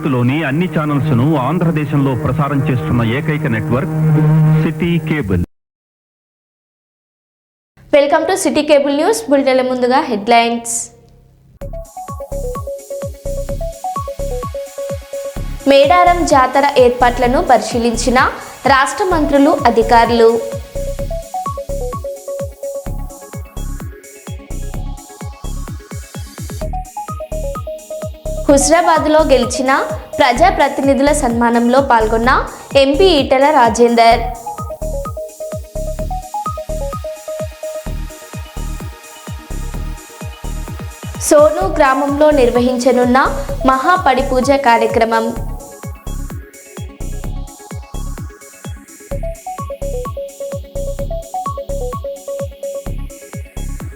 భారత్లోని అన్ని ఛానల్స్ ను ఆంధ్రదేశంలో ప్రసారం చేస్తున్న ఏకైక network city cable. Welcome to city cable news. బులెటిన్ల ముందుగా హెడ్లైన్స్. మేడారం జాతర ఏర్పాట్లను పరిశీలించిన రాష్ట్ర మంత్రులు, అధికారులు. హుస్రాబాద్లో గెలిచిన ప్రజాప్రతినిధుల సన్మానంలో పాల్గొన్న ఎంపీ ఈటెల రాజేందర్. సోను గ్రామంలో నిర్వహించనున్న మహాపడి పూజ కార్యక్రమం.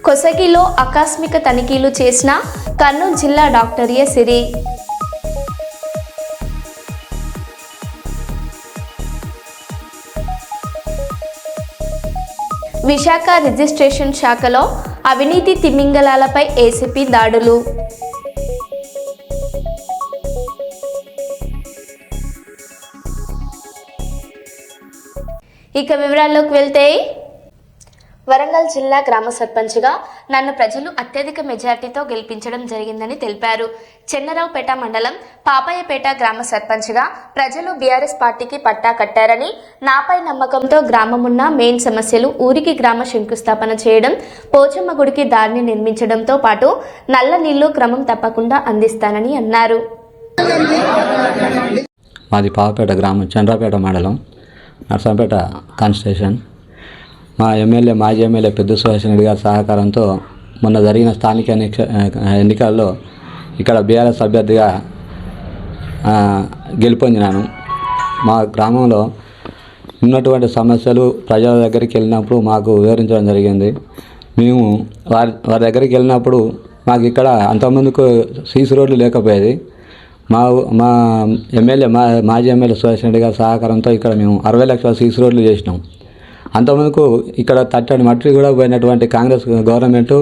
కొసగిలో ఆకస్మిక తనిఖీలు చేసిన కర్నూలు జిల్లా డాక్టర్ ఏ సిరి. విశాఖ రిజిస్ట్రేషన్ శాఖలో అవినీతి తిమింగలాలపై ఏసీపీ దాడులు. ఇక వివరాల్లోకి వెళ్తే, వరంగల్ జిల్లా గ్రామ సర్పంచ్గా నన్ను ప్రజలు అత్యధిక మెజార్టీతో గెలిపించడం జరిగిందని తెలిపారు. చెన్నరావుపేట మండలం పాపయ్యపేట గ్రామ సర్పంచ్గా ప్రజలు బీఆర్ఎస్ పార్టీకి పట్టా కట్టారని, నాపై నమ్మకంతో గ్రామమున్న మెయిన్ సమస్యలు ఊరికి గ్రామ శంకుస్థాపన చేయడం, పోచమ్మ గుడికి దారిని నిర్మించడంతో పాటు నల్ల నీళ్లు క్రమం తప్పకుండా అందిస్తానని అన్నారు. మాది పాపపేట గ్రామం, చంద్రాపేట మండలం, నర్సంపేట కాన్స్టిట్యూషన్. మా ఎమ్మెల్యే, మాజీ ఎమ్మెల్యే పెద్ద సుభాష్ రెడ్డి గారి సహకారంతో మొన్న జరిగిన స్థానిక ఎన్నికల్లో ఇక్కడ బీఆర్ఎస్ అభ్యర్థిగా గెలుపొందినాను. మా గ్రామంలో ఉన్నటువంటి సమస్యలు ప్రజల దగ్గరికి వెళ్ళినప్పుడు మాకు వివరించడం జరిగింది. మేము వారి దగ్గరికి వెళ్ళినప్పుడు మాకు ఇక్కడ అంతకుముందుకు సీసీ రోడ్లు లేకపోయేది. మా ఎమ్మెల్యే, మాజీ ఎమ్మెల్యే సుభాష్ రెడ్డి గారి సహకారంతో ఇక్కడ మేము 60 లక్షల సీసీ రోడ్లు చేసినాం. అంతకుముందుకు ఇక్కడ తట్టడి మట్టి కూడా పోయినటువంటి కాంగ్రెస్ గవర్నమెంటు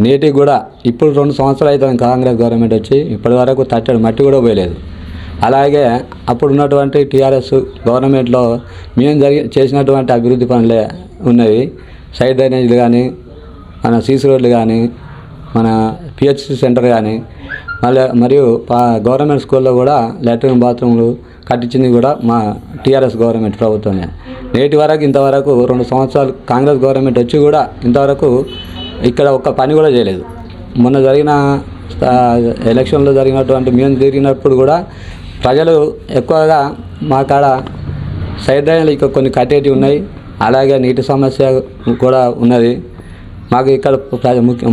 నేటికి కూడా, ఇప్పుడు 2 సంవత్సరాలు అవుతుంది కాంగ్రెస్ గవర్నమెంట్ వచ్చి, ఇప్పటి వరకు తట్టడి మట్టి కూడా పోయలేదు. అలాగే అప్పుడు ఉన్నటువంటి టీఆర్ఎస్ గవర్నమెంట్లో మేము చేసినటువంటి అభివృద్ధి పనులే ఉన్నవి. సైడ్ డ్రైనేజీలు కానీ, మన సీసీ రోడ్లు కానీ, మన పిహెచ్సి సెంటర్ కానీ, మరియు గవర్నమెంట్ స్కూల్లో కూడా లాట్రిన్ బాత్రూమ్లు కట్టించింది కూడా మా టీఆర్ఎస్ గవర్నమెంట్ ప్రభుత్వమే. నేటి వరకు ఇంతవరకు 2 సంవత్సరాలు కాంగ్రెస్ గవర్నమెంట్ వచ్చి కూడా ఇంతవరకు ఇక్కడ ఒక్క పని కూడా చేయలేదు. మొన్న జరిగిన ఎలక్షన్లో జరిగినటువంటి మేము తిరిగినప్పుడు కూడా ప్రజలు ఎక్కువగా మా కాడ సైడ్ డ్రైన్లు ఇక కొన్ని కట్టేటివి ఉన్నాయి, అలాగే నీటి సమస్య కూడా ఉన్నది. మాకు ఇక్కడ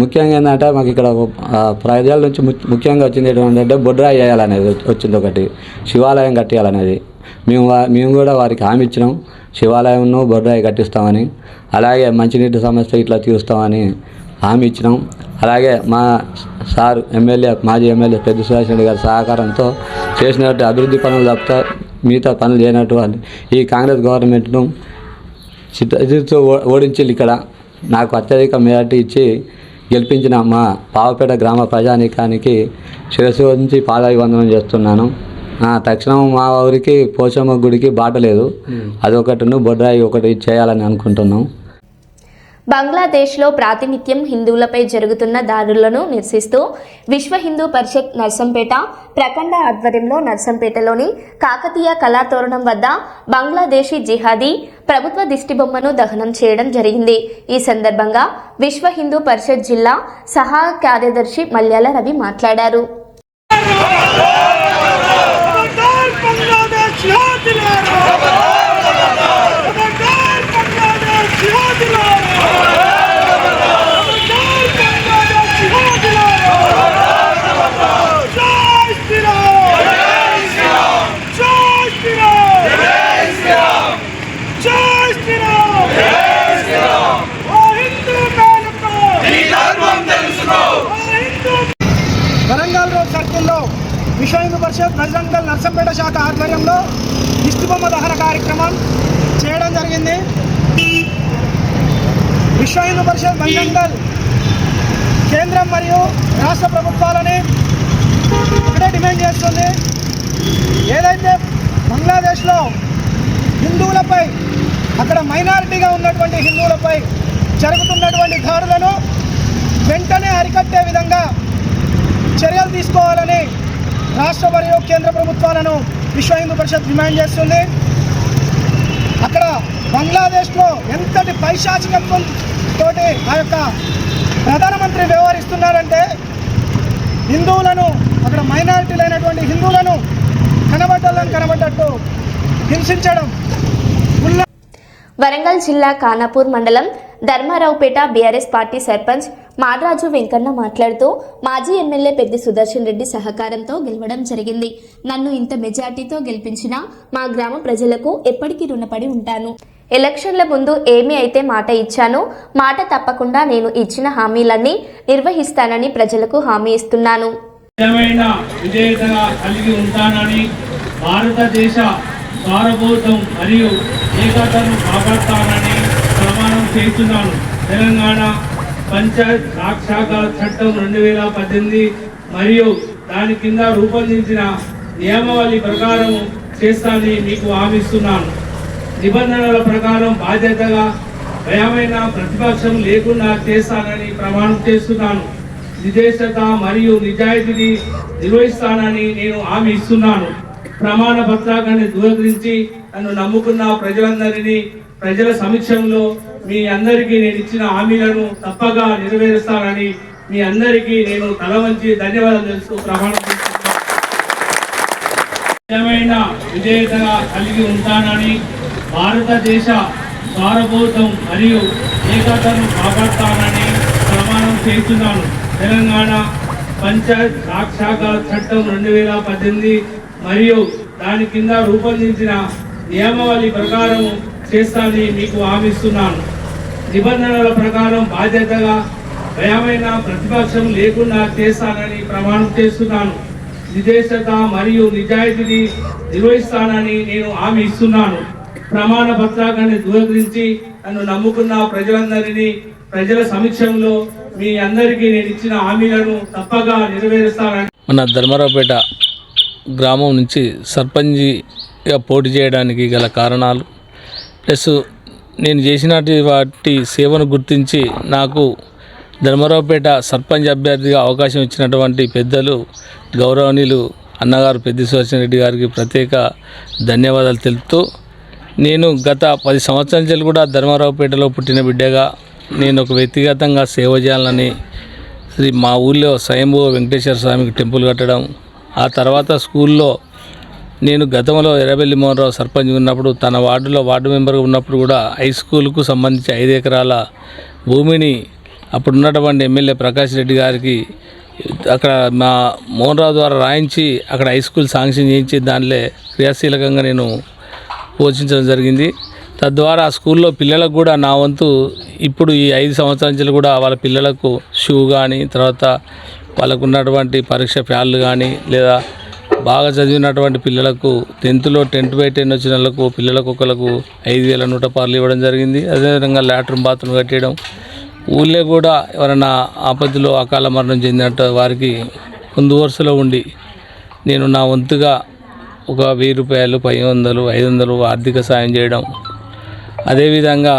ముఖ్యంగా ఏంటంటే, మాకు ఇక్కడ ప్రజల నుంచి ముఖ్యంగా వచ్చింది ఏంటంటే బొడ్రాయి వేయాలనేది వచ్చింది, ఒకటి శివాలయం కట్టియాలనేది. మేము కూడా వారికి హామీ ఇచ్చినాం, శివాలయంను బొడ్రాయి కట్టిస్తామని, అలాగే మంచినీటి సమస్య ఇట్లా తీరుస్తామని హామీ ఇచ్చినాం. అలాగే మా సార్ ఎమ్మెల్యే, మాజీ ఎమ్మెల్యే పెద్ద సుభాష్ రెడ్డి గారి సహకారంతో చేసినట్టు అభివృద్ధి పనులు తప్ప మిగతా పనులు చేయనట్టు వాళ్ళు ఈ కాంగ్రెస్ గవర్నమెంట్ను చిత్తశుద్ధితో ఓడించి ఇక్కడ నాకు అత్యధిక మెజార్టీ ఇచ్చి గెలిపించిన మా పాపపేట గ్రామ ప్రజానీకానికి శిరస్సు నుంచి పాదాభివందనం చేస్తున్నాను. తక్షణం మా ఊరికి పోచమ్మ గుడికి బాట లేదు, అదొకటిను బొడ్రాయి ఒకటి చేయాలని అనుకుంటున్నాం. బంగ్లాదేశ్లో ప్రాతినిధ్యం హిందువులపై జరుగుతున్న దాడులను నిరసిస్తూ విశ్వ హిందూ పరిషత్ నర్సంపేట ప్రఖండ ఆధ్వర్యంలో నర్సంపేటలోని కాకతీయ కళాతోరణం వద్ద బంగ్లాదేశీ జిహాదీ ప్రభుత్వ దిష్టిబొమ్మను దహనం చేయడం జరిగింది. ఈ సందర్భంగా విశ్వ హిందూ పరిషత్ జిల్లా సహాయ కార్యదర్శి మల్యాల రవి మాట్లాడారు. వరంగల్ రోడ్ సర్కిల్లో విశ్వ హిందూ పరిషత్ వరంగల్ నర్సంపేట శాఖ ఆధ్వర్యంలో దిష్టిబొమ్మ దహన కార్యక్రమం చేయడం జరిగింది. విశ్వ హిందూ పరిషత్ వరంగల్ కేంద్రం మరియు రాష్ట్ర ప్రభుత్వాలని ఒకటే డిమాండ్ చేస్తుంది. ఏదైతే బంగ్లాదేశ్లో హిందువులపై, అక్కడ మైనారిటీగా ఉన్నటువంటి హిందువులపై జరుగుతున్నటువంటి దాడులను వెంటనే అరికట్టే విధంగా చర్యలు తీసుకోవాలని రాష్ట్ర మరియు కేంద్ర ప్రభుత్వాలను విశ్వ హిందూ పరిషత్ డిమాండ్ చేస్తుంది. అక్కడ బంగ్లాదేశ్లో ఎంతటి పైశాచికత్వంతో ఆ యొక్క ప్రధానమంత్రి వ్యవహరిస్తున్నారంటే హిందువులను, అక్కడ మైనారిటీలైనటువంటి హిందువులను కనబడ్డట్టు హింసించడం. వరంగల్ జిల్లా ఖానాపూర్ మండలం ధర్మారావుపేట బీఆర్ఎస్ పార్టీ సర్పంచ్ మాడ్రాజు వెంకన్న మాట్లాడుతూ మాజీ ఎమ్మెల్యే పెద్ది సుదర్శన్ రెడ్డి సహకారంతో గెలవడం జరిగింది. నన్ను ఇంత మెజార్టీతో గెలిపించిన మా గ్రామ ప్రజలకు ఎప్పటికీ రుణపడి ఉంటాను. ఎలక్షన్ల ముందు ఏమి అయితే మాట ఇచ్చానో మాట తప్పకుండా నేను ఇచ్చిన హామీలన్నీ నిర్వహిస్తానని ప్రజలకు హామీ ఇస్తున్నాను. విజేతగా కలిగి ఉంటానని, భారతదేశ సార్వభౌమత్వం మరియు ఏకతను కాపాడుతానని ప్రమాణం చేస్తున్నాను. తెలంగాణ పంచాయత్ రాజ్ శాఖ చట్టం 2018 మరియు దాని కింద రూపొందించిన నియమావళి ప్రకారం చేస్తానని మీకు హామీ ఇస్తున్నాను. నిబంధనల ప్రకారం బాధ్యతగా భయమైన ప్రతిపక్షం లేకుండా చేస్తానని ప్రమాణం చేస్తున్నాను. నిజేషత మరియు నిజాయితీని నిర్వహిస్తానని నేను హామీ ఇస్తున్నాను. ప్రమాణ పత్రాన్ని ధృవీకరించి నన్ను నమ్ముకున్న ప్రజలందరినీ ప్రజల సమక్షంలో మీ అందరికీ నేను ఇచ్చిన హామీలను తప్పగా నెరవేరుస్తానని మీ అందరికీ నేను తల వంచి ధన్యవాదాలు తెలుస్తూ ప్రమాణం చేస్తున్నాను. నిజమైన విజేతగా కలిగి ఉంటానని, భారతదేశ సార్వభౌమత్వం మరియు ఏకతను కాపాడుతానని ప్రమాణం చేస్తున్నాను. తెలంగాణ పంచాయత్ రాజ్ శాఖ చట్టం 2018 మరియు దాని కింద రూపొందించిన నియమావళి ప్రకారం చేస్తానని మీకు హామీ ఇస్తున్నాను. నిబంధనల ప్రకారం బాధ్యతగా భయమైన ప్రతిపక్షం లేకుండా చేస్తానని ప్రమాణం చేస్తున్నాను. నిజేషత మరియు నిజాయితీని నిర్వహిస్తానని నేను హామీ ఇస్తున్నాను. ప్రమాణ పత్రాన్ని ధృవీకరించి నన్ను నమ్ముకున్న ప్రజలందరినీ ప్రజల సమక్షంలో మీ అందరికీ నేను ఇచ్చిన హామీలను తప్పగా నెరవేరుస్తానని. మన ధర్మారావుపేట గ్రామం నుంచి సర్పంచ్గా పోటీ చేయడానికి గల కారణాలు ప్లస్ నేను చేసినటువంటి వాటి సేవను గుర్తించి నాకు ధర్మారావుపేట సర్పంచ్ అభ్యర్థిగా అవకాశం ఇచ్చినటువంటి పెద్దలు గౌరవనీయులు అన్నగారు పెద్ది సుదర్శన్ రెడ్డి గారికి ప్రత్యేక ధన్యవాదాలు తెలుపుతూ, నేను గత 10 సంవత్సరాల నుంచి కూడా ధర్మారావుపేటలో పుట్టిన బిడ్డగా నేను ఒక వ్యక్తిగతంగా సేవ చేయాలని మా ఊళ్ళో స్వయంభూ వెంకటేశ్వర స్వామికి టెంపుల్ కట్టడం, ఆ తర్వాత స్కూల్లో నేను గతంలో ఎర్రబెల్లి మోహన్రావు సర్పంచ్ ఉన్నప్పుడు తన వార్డులో వార్డు మెంబర్గా ఉన్నప్పుడు కూడా హై స్కూల్కు సంబంధించి 5 ఎకరాల భూమిని అప్పుడు ఉన్నటువంటి ఎమ్మెల్యే ప్రకాష్ రెడ్డి గారికి అక్కడ మా మోహన్రావు ద్వారా రాయించి అక్కడ హై స్కూల్ శాంక్షన్ చేయించి దానిలో క్రియాశీలకంగా నేను పోషించడం జరిగింది. తద్వారా ఆ స్కూల్లో పిల్లలకు కూడా నా వంతు ఇప్పుడు ఈ 5 సంవత్సరాల నుంచి కూడా వాళ్ళ పిల్లలకు షూ కానీ, తర్వాత వాళ్ళకు ఉన్నటువంటి పరీక్ష ఫ్యాన్లు కానీ, లేదా బాగా చదివినటువంటి పిల్లలకు 10th లో 10/10 వచ్చిన వాళ్ళకు పిల్లలకు ఒకరికి 5,100 ఇవ్వడం జరిగింది. అదేవిధంగా లాట్రిన్ బాత్రూమ్ కట్టేయడం, ఊళ్ళో కూడా ఎవరైనా ఆపత్తిలో అకాల మరణం చెందినట్టు వారికి ముందు వరుసలో ఉండి నేను నా వంతుగా ఒక 1000 రూపాయలు, 500, 500 ఆర్థిక సాయం చేయడం. అదేవిధంగా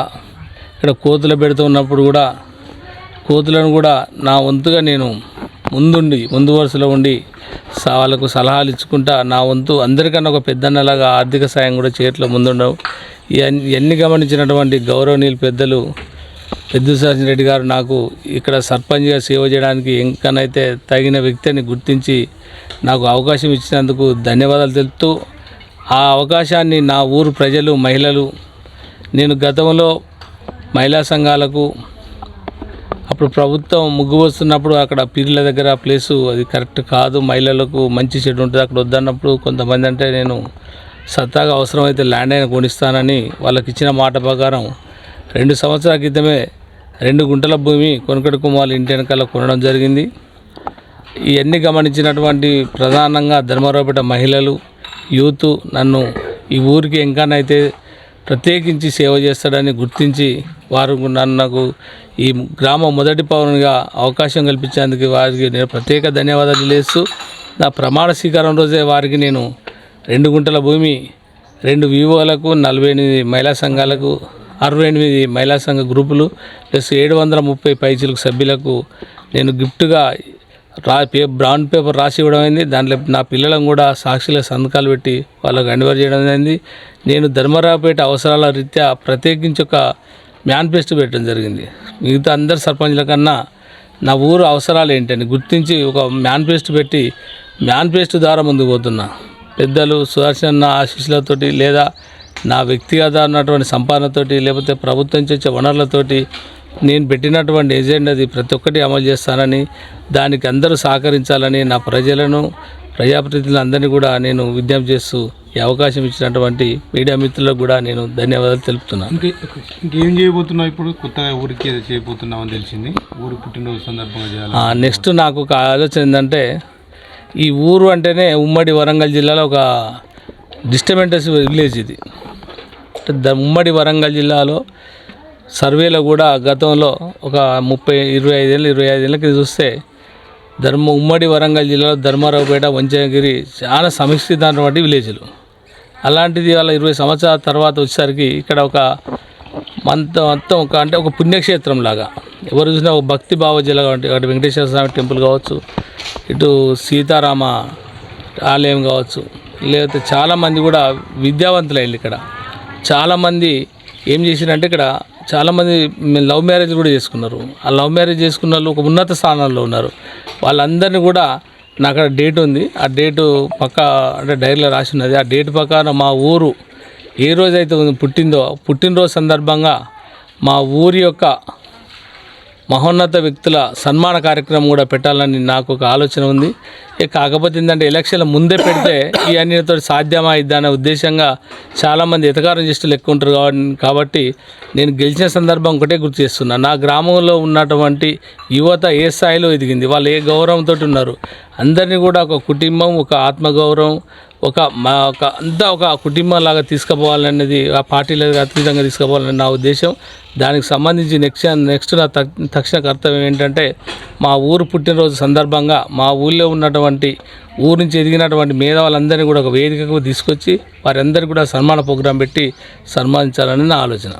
ఇక్కడ కోతులు పెడుతున్నప్పుడు కూడా కోతులను కూడా నా వంతుగా నేను ముందు వరుసలో ఉండి వాళ్ళకు సలహాలు ఇచ్చుకుంటా నా వంతు అందరికన్నా ఒక పెద్దన్నలాగా ఆర్థిక సాయం కూడా చేయట్లో ముందుండవు. ఇవన్నీ గమనించినటువంటి గౌరవనీయులు పెద్దలు పెద్ది సుదర్శన్ రెడ్డి గారు నాకు ఇక్కడ సర్పంచ్గా సేవ చేయడానికి ఇంకనైతే తగిన వ్యక్తిని గుర్తించి నాకు అవకాశం ఇచ్చినందుకు ధన్యవాదాలు తెలుపుతూ, ఆ అవకాశాన్ని నా ఊరు ప్రజలు, మహిళలు, నేను గతంలో మహిళా సంఘాలకు అప్పుడు ప్రభుత్వం ముగ్గు వస్తున్నప్పుడు అక్కడ పీర్ల దగ్గర ప్లేసు అది కరెక్ట్ కాదు, మహిళలకు మంచి చెడు ఉంటుంది అక్కడ వద్దన్నప్పుడు కొంతమంది అంటే నేను సత్తాగా అవసరమైతే ల్యాండ్ అయినా కొనిస్తానని వాళ్ళకి ఇచ్చిన మాట ప్రకారం 2 సంవత్సరాల క్రితమే 2 గుంటల భూమి కొనకటి కుమారులు ఇంటి వెనకాల కొనడం జరిగింది. ఇవన్నీ గమనించినటువంటి ప్రధానంగా ధర్మారావుపేట మహిళలు, యూత్ నన్ను ఈ ఊరికి ఇంకానైతే ప్రత్యేకించి సేవ చేస్తాడని గుర్తించి వారు నాకు ఈ గ్రామ మొదటి పౌరునిగా అవకాశం కల్పించేందుకు వారికి నేను ప్రత్యేక ధన్యవాదాలు తెలియజేస్తూ, నా ప్రమాణ స్వీకారం రోజే వారికి నేను 2 గుంటల భూమి 2 వివోలకు 48 మహిళా సంఘాలకు 68 మహిళా సంఘ గ్రూపులు ప్లస్ 730 పైచీలకు సభ్యులకు నేను గిఫ్ట్గా బ్రౌన్ పేపర్ రాసి ఇవ్వడం అయింది. దాంట్లో నా పిల్లలను కూడా సాక్షుల సంతకాలు పెట్టి వాళ్ళకు హ్యాండ్ఓవర్ చేయడం అయింది. నేను ధర్మరావుపేట అవసరాల రీత్యా ప్రత్యేకించి ఒక మేనిఫెస్టో పెట్టడం జరిగింది. మిగతా అందరు సర్పంచ్ల కన్నా నా ఊరు అవసరాలు ఏంటని గుర్తించి ఒక మేనిఫెస్టో పెట్టి మేనిఫెస్టో ద్వారా ముందుకు పోతున్నా. పెద్దలు సుదర్శన ఆశీస్సులతోటి లేదా నా వ్యక్తిగత ఉన్నటువంటి సంపాదనతోటి లేకపోతే ప్రభుత్వం నుంచి వచ్చే వనరులతోటి నేను పెట్టినటువంటి ఎజెండాది ప్రతి ఒక్కటి అమలు చేస్తానని, దానికి అందరూ సహకరించాలని నా ప్రజలను ప్రజాప్రతినిధులు అందరినీ కూడా నేను విజ్ఞప్తి చేస్తూ ఈ అవకాశం ఇచ్చినటువంటి మీడియా మిత్రులకు కూడా నేను ధన్యవాదాలు తెలుపుతున్నాను. ఇంకేం చేయబోతున్నావు ఇప్పుడు? కొత్తగా ఊరికి ఏదో చేయబోతున్నావు అని తెలిసింది. ఊరు పుట్టినరోజు సందర్భంగా చేయాలి. నెక్స్ట్ నాకు ఒక ఆలోచన ఏంటంటే, ఈ ఊరు అంటేనే ఉమ్మడి వరంగల్ జిల్లాలో ఒక డిస్టర్బెంటెన్స్ విలేజ్ ఇది. ఉమ్మడి వరంగల్ జిల్లాలో సర్వేలో కూడా గతంలో ఒక 25 ఏళ్ళకి చూస్తే ఉమ్మడి వరంగల్ జిల్లాలో ధర్మారావుపేట, వంచగిరి చాలా సమిష్టిమైనటువంటి విలేజ్లు. అలాంటిది వాళ్ళ 20 సంవత్సరాల తర్వాత వచ్చేసరికి ఇక్కడ ఒక మొత్తం ఒక పుణ్యక్షేత్రం లాగా ఎవరు చూసినా ఒక భక్తి భావజల అటు వెంకటేశ్వర స్వామి టెంపుల్ కావచ్చు, ఇటు సీతారామ ఆలయం కావచ్చు, లేకపోతే చాలామంది కూడా విద్యావంతులైంది. ఇక్కడ చాలామంది ఏం చేసిరంటే ఇక్కడ చాలామంది లవ్ మ్యారేజ్ కూడా చేసుకున్నారు. ఆ లవ్ మ్యారేజ్ చేసుకున్న వాళ్ళు ఒక ఉన్నత స్థానాల్లో ఉన్నారు. వాళ్ళందరినీ కూడా నాకు అక్కడ డేట్ ఉంది. ఆ డేటు పక్కా అంటే డైరీలో రాసి ఉన్నది. ఆ డేట్ ప్రకారం మా ఊరు ఏ రోజైతే పుట్టినరోజు సందర్భంగా మా ఊరి యొక్క మహోన్నత వ్యక్తుల సన్మాన కార్యక్రమం కూడా పెట్టాలని నాకు ఒక ఆలోచన ఉంది. కాకపోతే ఏంటంటే ఎలక్షన్ల ముందే పెడితే ఈ అన్నిటితో సాధ్యమా ఇద్దనే ఉద్దేశంగా చాలామంది ఎతకారం చేస్తూ లెక్క ఉంటారు కాబట్టి నేను గెలిచిన సందర్భం ఒకటే గుర్తు చేస్తున్నా. నా గ్రామంలో ఉన్నటువంటి యువత ఏ స్థాయిలో ఎదిగింది, వాళ్ళు ఏ గౌరవంతో ఉన్నారు, అందరినీ కూడా ఒక కుటుంబం, ఒక ఆత్మగౌరవం, ఒక కుటుంబం లాగా తీసుకుపోవాలనేది, ఆ పార్టీలకు అతీతంగా తీసుకుపోవాలని నా ఉద్దేశం. దానికి సంబంధించి నెక్స్ట్ నా తక్షణ కర్తవ్యం ఏంటంటే, మా ఊరు పుట్టినరోజు సందర్భంగా మా ఊళ్ళో ఉన్నటువంటి ఊరు నుంచి ఎదిగినటువంటి మేధావులందరినీ కూడా ఒక వేదికకు తీసుకొచ్చి వారందరికీ కూడా సన్మాన ప్రోగ్రాం పెట్టి సన్మానించాలని నా ఆలోచన.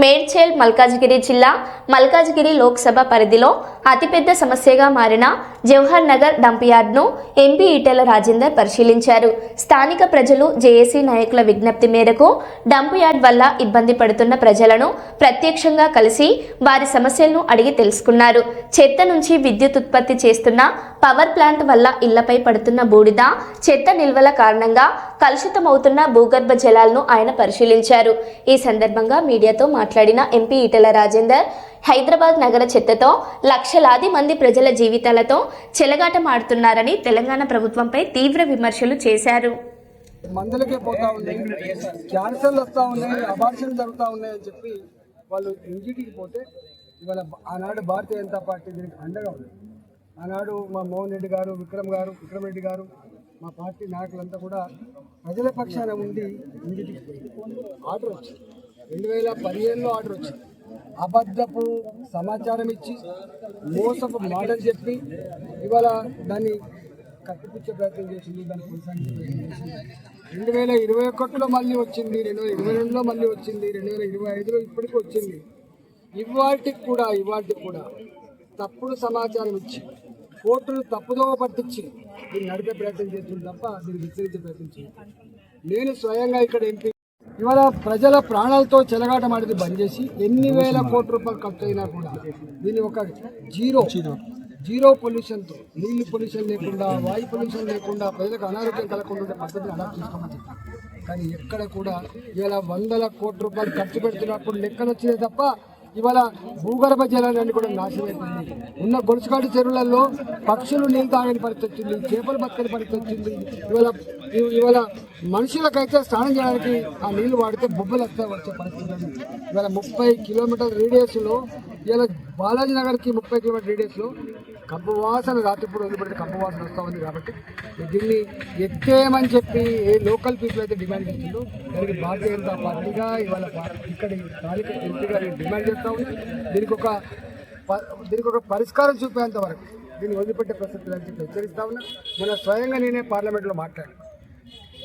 మేడ్చల్ మల్కాజ్గిరి జిల్లా మల్కాజ్గిరి లోక్సభ పరిధిలో అతిపెద్ద సమస్యగా మారిన జవహర్ నగర్ డంప్ యార్డ్ను ఎంపీ ఈటెల రాజేందర్ పరిశీలించారు. స్థానిక ప్రజలు జేఏసీ నాయకుల విజ్ఞప్తి మేరకు డంప్ యార్డ్ వల్ల ఇబ్బంది పడుతున్న ప్రజలను ప్రత్యక్షంగా కలిసి వారి సమస్యలను అడిగి తెలుసుకున్నారు. చెత్త నుంచి విద్యుత్ ఉత్పత్తి చేస్తున్న పవర్ ప్లాంట్ వల్ల ఇళ్లపై పడుతున్న బూడిద, చెత్త నిల్వల కారణంగా కలుషితమవుతున్న భూగర్భ జలాలను ఆయన పరిశీలించారు. ఈ సందర్భంగా మీడియాతో మాట్లాడిన ఎంపీ ఈటెల రాజేందర్ హైదరాబాద్ నగర చెత్తతో లక్షలాది మంది ప్రజల జీవితాలతో చెలగాటమాడుతున్నారని తెలంగాణ ప్రభుత్వంపై తీవ్ర విమర్శలు చేశారు. మందులకే పోతా ఉన్నాయి, క్యాన్సర్లు వస్తూ ఉన్నాయి, అబార్షన్లు జరుగుతూ ఉన్నాయి అని చెప్పి వాళ్ళు ఇంటికి పోతే ఇవాళ ఆనాడు భారతీయ జనతా పార్టీ దీనికి అండగా ఉంది. ఆనాడు మా మోహన్ రెడ్డి గారు, విక్రమ్ రెడ్డి గారు, మా పార్టీ నాయకులంతా కూడా ప్రజల పక్షాన ఉండి ఇంటికి ఆర్డర్ వచ్చింది. 2015లో ఆర్డర్ వచ్చింది. అబద్ధపు సమాచారం ఇచ్చి మోసపు మాటలు చెప్పి ఇవాళ దాన్ని కట్టిపుచ్చే ప్రయత్నం చేసింది, దాన్ని కొనసాగించే ప్రయత్నం చేసింది. 2021లో మళ్ళీ వచ్చింది, 2022లో మళ్ళీ వచ్చింది, 2025లో ఇప్పటికీ వచ్చింది. ఇవాటికి కూడా తప్పుడు సమాచారం ఇచ్చి కోర్టును తప్పుదోవ పట్టించి దీన్ని నడిపే ప్రయత్నం చేస్తుంది తప్ప దీన్ని విస్తరించే ప్రయత్నం చేయాలి. నేను స్వయంగా ఇక్కడ ఎంపీ ఇవాళ ప్రజల ప్రాణాలతో చెలగాటమాడిది బంద్ చేసి ఎన్ని వేల కోట్ల రూపాయలు ఖర్చు అయినా కూడా దీన్ని ఒక జీరో పొల్యూషన్తో, నీళ్లు పొల్యూషన్ లేకుండా, వాయు పొల్యూషన్ లేకుండా, ప్రజలకు అనారోగ్యం కలగకుండా ఉండే పద్ధతిని అడాప్ట్ చేసుకోమని చెప్పారు. కానీ ఎక్కడ కూడా ఇలా 100 కోట్ల రూపాయలు ఖర్చు పెడుతున్నప్పుడు లెక్కలు వచ్చినాయి తప్ప ఇవాళ భూగర్భ జలాలన్నీ కూడా నాశనం అయిపోయింది. ఉన్న గొలుసుకాటు చెరువులలో పక్షులు నీళ్ళు తాగని పరిస్థితి వచ్చింది, చేపలు బతకని పరిస్థితి వచ్చింది. ఇవాళ మనుషులకైతే స్నానం చేయడానికి ఆ నీళ్లు వాడితే బొబ్బలు వచ్చే పరిస్థితి ఉంది. ఇవాళ 30 కిలోమీటర్ల రేడియస్లో, ఇలా బాలాజీ నగర్కి 30 కిలోమీటర్ రేడియస్లో కంపు వాసన రాత్రిపూట వదిలిపెట్టి కంపు వాసన వస్తూ ఉంది. కాబట్టి దీన్ని ఎత్తేయమని చెప్పి ఏ లోకల్ పీపుల్ అయితే డిమాండ్ చేస్తుందో దానికి భారతీయ జనతా పార్టీగా ఇవాళ ఇక్కడ స్థానిక ఎంపీగా డిమాండ్ చేస్తూ ఉంది. దీనికి ఒక పరిష్కారం చూపేంత వరకు దీన్ని వదిలిపెట్టే ప్రసక్తి అని చెప్పి హెచ్చరిస్తా ఉన్నా. మన స్వయంగా నేనే పార్లమెంట్లో మాట్లాడాను.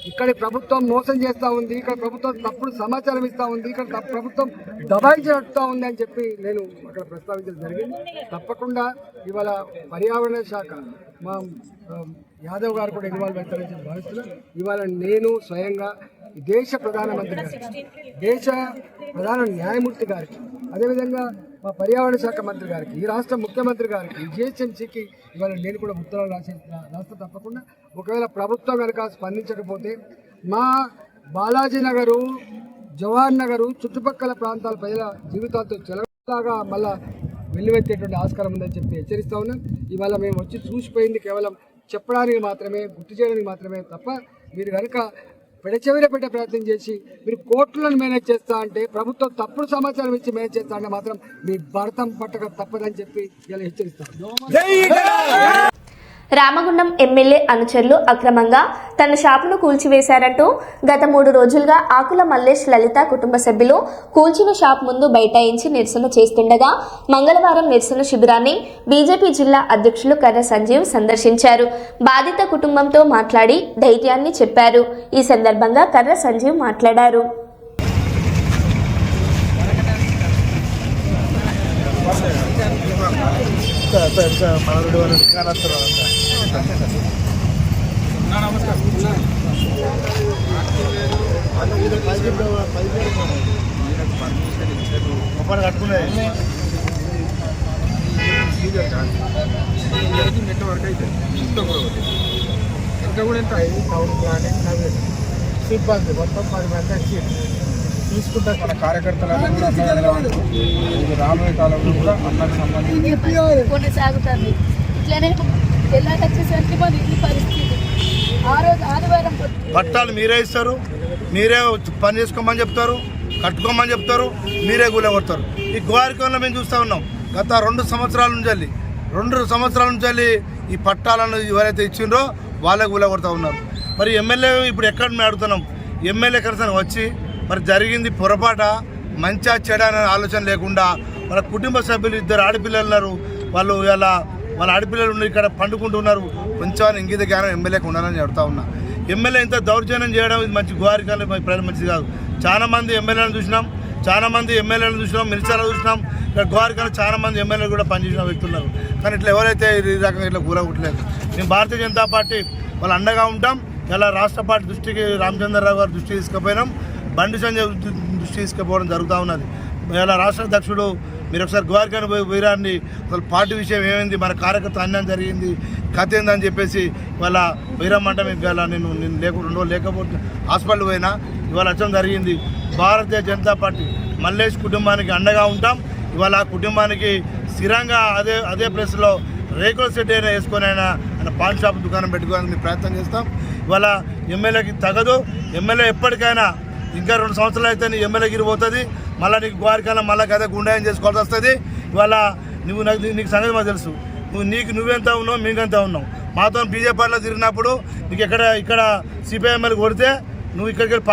ఇక్కడ ప్రభుత్వం మోసం చేస్తూ ఉంది, ఇక్కడ ప్రభుత్వం తప్పుడు సమాచారం ఇస్తూ ఉంది, ఇక్కడ ప్రభుత్వం దబాయించుతూ ఉంది అని చెప్పి నేను అక్కడ ప్రస్తావించడం జరిగింది. తప్పకుండా ఇవాళ పర్యావరణ శాఖ మా యాదవ్ గారు కూడా ఇన్వాల్వ్ అవుతారని చెప్పి భావిస్తున్నాను. ఇవాళ నేను స్వయంగా దేశ ప్రధానమంత్రి గారికి, దేశ ప్రధాన న్యాయమూర్తి గారికి, అదేవిధంగా మా పర్యావరణ శాఖ మంత్రి గారికి, ఈ రాష్ట్ర ముఖ్యమంత్రి గారికి, జిహెచ్ఎంసీకి ఇవాళ నేను కూడా ఉత్తరాలు రాస్తా. తప్పకుండా ఒకవేళ ప్రభుత్వం కనుక స్పందించకపోతే మా బాలాజీ నగరు, జవహర్ నగరు చుట్టుపక్కల ప్రాంతాల ప్రజల జీవితాలతో చెలలాగా మళ్ళా వెల్లువెత్తేటువంటి ఆస్కారం ఉందని చెప్పి హెచ్చరిస్తా ఉన్నాం. ఇవాళ మేము వచ్చి చూసిపోయింది కేవలం చెప్పడానికి మాత్రమే, గుర్తు చేయడానికి మాత్రమే తప్ప మీరు కనుక పెడచెవిన పెట్టే ప్రయత్నం చేసి మీరు కోర్టులను మేనేజ్ చేస్తా అంటే, ప్రభుత్వం తప్పుడు సమాచారం ఇచ్చి మేనేజ్ చేస్తా అంటే మాత్రం మీ భర్తం పట్టక తప్పదని చెప్పి ఇలా హెచ్చరిస్తాం. రామగుండం ఎమ్మెల్యే అనుచరులు అక్రమంగా తన షాపును కూల్చివేశారంటూ గత 3 రోజులుగా ఆకుల మల్లేష్ లలిత కుటుంబ సభ్యులు కూల్చిన షాప్ ముందు బైఠాయించి నిరసన చేస్తుండగా మంగళవారం నిరసన శిబిరాన్ని బీజేపీ జిల్లా అధ్యక్షులు కర్ర సంజీవ్ సందర్శించారు. బాధిత కుటుంబంతో మాట్లాడి ధైర్యాన్ని చెప్పారు. ఈ సందర్భంగా కర్ర సంజీవ్ మాట్లాడారు. నెట్వర్క్ అయితే ఇంకా కూడా ఎంత టౌన్ ప్లానింగ్ సిబ్బంది మొత్తం 10 మంది వచ్చి తీసుకుంటారు. మన కార్యకర్తలు రాబోయే కాలంలో కూడా అన్నకు సంబంధించి కొనసాగుతుంది. ఇట్లనే వెళ్ళాకొచ్చేసరికి మన ఇంటి పరిస్థితి ఆ రోజు ఆదివారం పట్టాలు మీరే ఇస్తారు, మీరే పని చేసుకోమని చెప్తారు, కట్టుకోమని చెప్తారు, మీరే కూలగొడతారు. ఈ గోవారికంలో మేము చూస్తూ ఉన్నాం. గత 2 సంవత్సరాల నుంచి ఈ పట్టాలను ఎవరైతే ఇచ్చిండ్రో వాళ్ళే కూలగొడతా ఉన్నారు. మరి ఎమ్మెల్యే ఇప్పుడు ఎక్కడ మేము అడుగుతున్నాం, ఎమ్మెల్యే కనీసం వచ్చి మరి జరిగింది పొరపాట, మంచిగా చెడ అనే ఆలోచన లేకుండా వాళ్ళ కుటుంబ సభ్యులు 2 ఆడపిల్లలు ఉన్నారు, వాళ్ళు ఇలా వాళ్ళ ఆడపిల్లలు ఇక్కడ పండుకుంటున్నారు, కొంచెం ఇంగిత జ్ఞానం ఎమ్మెల్యేకి ఉండాలని అడుగుతా ఉన్నా. ఎమ్మెల్యే ఇంత దౌర్జన్యం చేయడం ఇది మంచి గోవారికాలు ప్రజలు మంచిది కాదు. చాలామంది ఎమ్మెల్యేలను చూసినాం, మినిస్టర్లు చూసినాం. ఇక్కడ గోవారికాలు చాలామంది ఎమ్మెల్యేలు కూడా పనిచేసిన వ్యక్తులు ఉన్నారు. కానీ ఇట్లా ఎవరైతే ఈ రకంగా ఇట్లా కూలగొట్టలేదు. మేము భారతీయ జనతా పార్టీ వాళ్ళు అండగా ఉంటాం. ఇలా రాష్ట్ర పార్టీ దృష్టికి రామచంద్రరావు గారి దృష్టి తీసుకుపోయినాం, బండి సంజయ్ దృష్టి తీసుకుపోవడం జరుగుతూ ఉన్నది. ఇలా రాష్ట్ర అధ్యక్షుడు మీరు ఒకసారి గోవారికాని వీరాన్ని అసలు పార్టీ విషయం ఏమైంది, మన కార్యకర్త అన్యాయం జరిగింది, కథ ఏందని చెప్పేసి ఇవాళ వీరమ్మంటే మీకు ఇవాళ నేను 2 రోజులు లేకపోతే హాస్పిటల్ పోయినా ఇవాళ వచ్చడం జరిగింది. భారతీయ జనతా పార్టీ మల్లేష్ కుటుంబానికి అండగా ఉంటాం. ఇవాళ ఆ కుటుంబానికి స్థిరంగా అదే ప్లేస్లో రేకుల సెట్ అయినా వేసుకొని ఆయన పాన్ షాప్ దుకాణం పెట్టుకోవడానికి ప్రయత్నం చేస్తాం. ఇవాళ ఎమ్మెల్యేకి తగదు. ఎమ్మెల్యే ఎప్పటికైనా ఇంకా 2 సంవత్సరాలు అయితే నీ ఎమ్మెల్యే గిరిపోతుంది, మళ్ళీ నీకు గోవారికాలం మళ్ళీ కదా గుండాయం చేసుకోవాల్సి వస్తుంది. ఇవాళ నీకు సంగతి మాకు తెలుసు, నువ్వెంత ఉన్నావు, మేమెంత ఉన్నావు. మాతో బీజేపీలో తిరిగినప్పుడు నీకు ఇక్కడ సిపిఐఎంఎల్ కొడితే నువ్వు ఇక్కడికి వెళ్ళి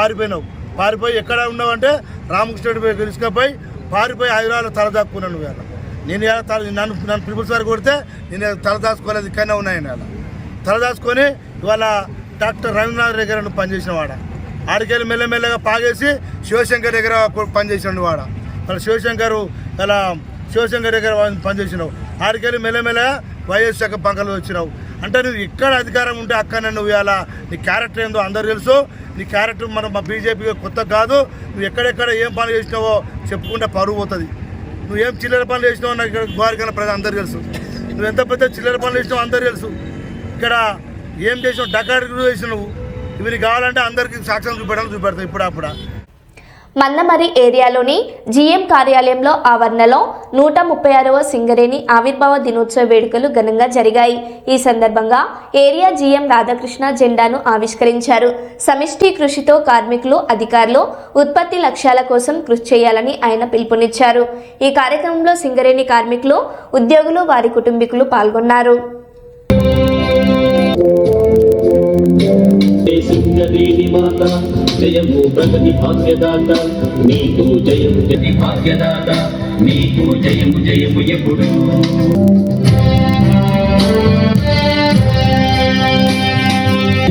పారిపోయి ఎక్కడ ఉన్నావు అంటే రామకృష్ణ తీసుకుపోయి పారిపోయి హైదరాబాద్లో తలదాక్కున్నాను. నువ్వు నేను నన్ను పీపుల్స్ వారు కొడితే నేను తలదాచుకోలేదు, ఇక్కడనే ఉన్నాయని అలా తలదాచుకొని ఇవాళ డాక్టర్ రవీంద్రనాథ్ దగ్గర పనిచేసిన వాడ ఆడికెళ్ళి మెల్లమెల్లగా పాగేసి శివశంకర్ దగ్గర పనిచేసినాడు వాడ. వాళ్ళ శివశంకర్ దగ్గర పనిచేసినావు. ఆడికెళ్ళి మెల్లమెల్లగా వైఎస్ శాఖ పంకలు వచ్చినావు. అంటే నువ్వు ఇక్కడ అధికారం ఉంటే అక్కడనే నువ్వు ఇలా నీ క్యారెక్టర్ ఏందో అందరు తెలుసు. నీ క్యారెక్టర్ మా బీజేపీకి కొత్త కాదు. నువ్వు ఎక్కడెక్కడ ఏం పనులు చేసినావో చెప్పుకుంటే పరువు పోతుంది. నువ్వేం చిల్లర పనులు చేసినావో నాకు ఇక్కడ గోవారికాల ప్రజలు అందరు తెలుసు. నువ్వు ఎంత పెద్ద చిల్లర పనులు చేసినావో అందరు తెలుసు. ఇక్కడ ఏం చేసినావు, డకాడికి చేసినావు. ఇవి కావాలంటే అందరికీ సాక్ష్యం చూపెడతావు ఇప్పుడప్పుడు. మన్నమరి ఏరియాలోని జీఎం కార్యాలయంలో ఆవరణలో 136వ సింగరేణి ఆవిర్భావ దినోత్సవ వేడుకలు ఘనంగా జరిగాయి. ఈ సందర్భంగా ఏరియా జీఎం రాధాకృష్ణ జెండాను ఆవిష్కరించారు. సమిష్టి కృషితో కార్మికులు, అధికారులు ఉత్పత్తి లక్ష్యాల కోసం కృషి చేయాలని ఆయన పిలుపునిచ్చారు. ఈ కార్యక్రమంలో సింగరేణి కార్మికులు, ఉద్యోగులు, వారి కుటుంబీకులు పాల్గొన్నారు. సింగరేణి మాత జయము ప్రగతి భాగ్యదాత, నీకు జయము జయ భాగ్యదాత, నీకు జయము ఎప్పుడు.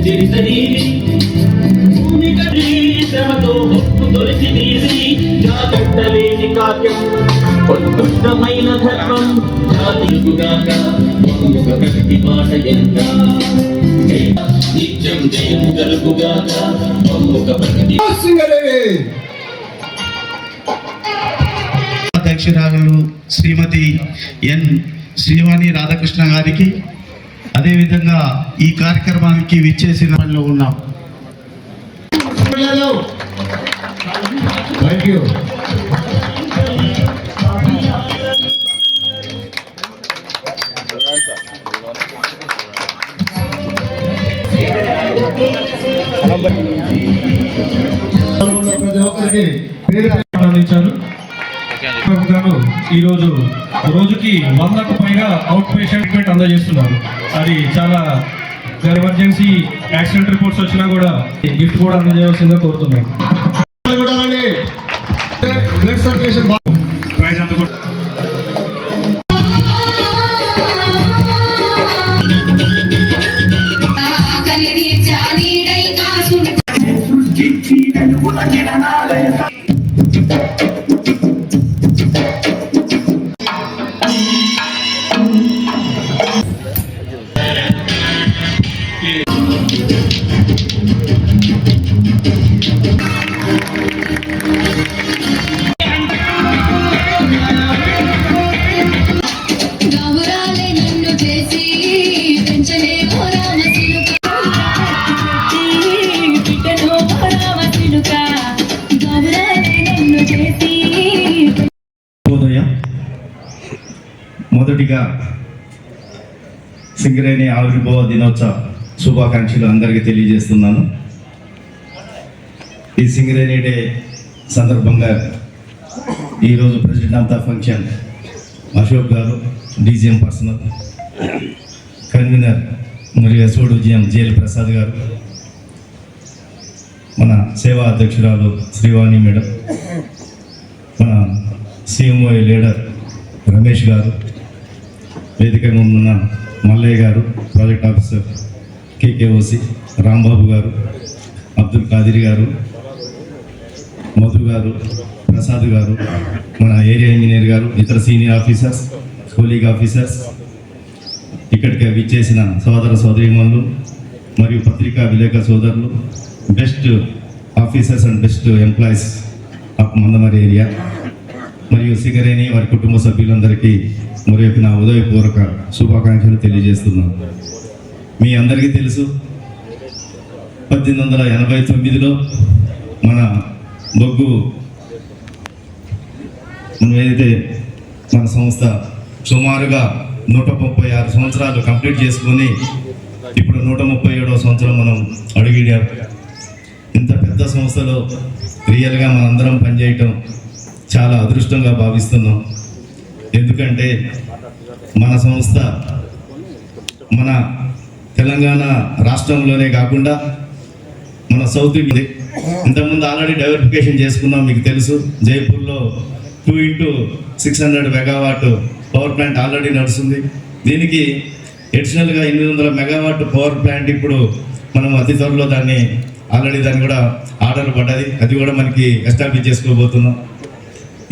శరీరి భూమి కడి శ్రమతో హక్కు దొరికి తీసి జాగట్టలేని కావ్యం ఉత్కృష్టమైన ధర్మం జాతిగుగాక మమ్ముగ ప్రగతి మాట ఎంత నిత్యం జయం కలుగుగాక మమ్ముగ ప్రగతి అధ్యక్షురాలు శ్రీమతి ఎన్ శ్రీవాణి రాధాకృష్ణ గారికి, అదేవిధంగా ఈ కార్యక్రమానికి విచ్చేసిన పనిలో ఉన్నాం. Thank you. ప్రతి ఒక్కరికి పేరు ప్రారంభించారు. ఈరోజు రోజుకి 100కు పైగా అవుట్ పేషెంట్ ట్రీట్మెంట్ అందజేస్తున్నారు. అది చాలా ఎమర్జెన్సీ యాక్సిడెంట్ రిపోర్ట్స్ వచ్చినా కూడా గిఫ్ట్ కూడా అందజేయవలసిందిగా కోరుతున్నాం. ప్రైజ్ అందుకు మొదటిగా సింగరేణి ఆవిర్భావ దినోత్సవ శుభాకాంక్షలు అందరికీ తెలియజేస్తున్నాను. ఈ సింగరేణి డే సందర్భంగా ఈరోజు president of the function Ashok garu, DGM personal convener మరియు ఎస్ఓడు జిఎం జేఎల్ ప్రసాద్ గారు, మన సేవా అధ్యక్షురాలు శ్రీవాణి మేడం, మన సిఎంఓ లీడర్ రమేష్ గారు, వేదిక ముందున్న మల్లయ్య గారు, ప్రాజెక్ట్ ఆఫీసర్ కేకేఓసి రాంబాబు గారు, అబ్దుల్ ఖాదిర్ గారు, మధు గారు, ప్రసాద్ గారు, మన ఏరియా ఇంజనీర్ గారు, ఇతర సీనియర్ ఆఫీసర్స్, కోలీగ్ ఆఫీసర్స్, ఇక్కడికి విచ్చేసిన సోదర సోదరీమణులు మరియు పత్రికా విలేకరు సోదరులు, best officers and best employees of Mandamarri area మరియు సింగరేణి వారి కుటుంబ సభ్యులందరికీ మరొక నా ఉదయపూర్వక శుభాకాంక్షలు తెలియజేస్తున్నాను. మీ అందరికీ తెలుసు, 1889లో మన బొగ్గు ఏదైతే మన సంస్థ సుమారుగా 136 సంవత్సరాలు కంప్లీట్ చేసుకొని ఇప్పుడు 137వ సంవత్సరం మనం అడుగుడాం. ఇంత పెద్ద సంస్థలో రియల్గా మనందరం పనిచేయటం చాలా అదృష్టంగా భావిస్తున్నాం. ఎందుకంటే మన సంస్థ మన తెలంగాణ రాష్ట్రంలోనే కాకుండా మన సౌత్ ఇంతకుముందు ఆల్రెడీ డైవర్సిఫికేషన్ చేసుకున్నాం. మీకు తెలుసు, జైపూర్లో 2x600 megawatt power plant already నడుస్తుంది. దీనికి అడిషనల్గా 800 మెగావాట్ పవర్ ప్లాంట్ ఇప్పుడు మనం అతి త్వరలో దాన్ని కూడా ఆర్డర్ పడ్డది. అది కూడా మనకి ఎస్టాబ్లిష్ చేసుకోబోతున్నాం.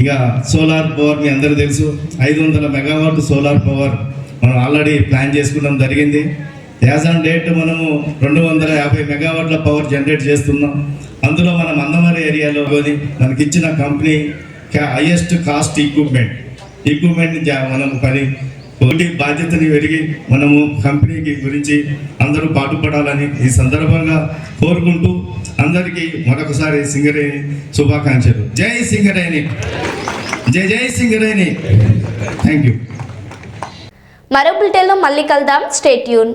ఇక సోలార్ పవర్ మీ అందరూ తెలుసు, 500 మెగావాట్ సోలార్ పవర్ మనం ఆల్రెడీ ప్లాన్ చేసుకోవడం జరిగింది. యాజ్ ఆన్ డేట్ మనము 250 మెగావాట్ల పవర్ జనరేట్ చేస్తున్నాం. అందులో మన మందమరి ఏరియాలో మనకి ఇచ్చిన కంపెనీ హైయెస్ట్ కాస్ట్ ఈక్విప్మెంట్ మనం బాధ్యతని పెరిగి మనము కంపెనీకి గురించి అందరూ పాటుపడాలని ఈ సందర్భంగా కోరుకుంటూ అందరికీ మరొకసారి సింగరేణి శుభాకాంక్షలు. జై సింగరేణి, జై జై సింగరేణి. Thank you. మరో బులెటిన్లో మళ్ళీ కలుద్దాం. Stay tune.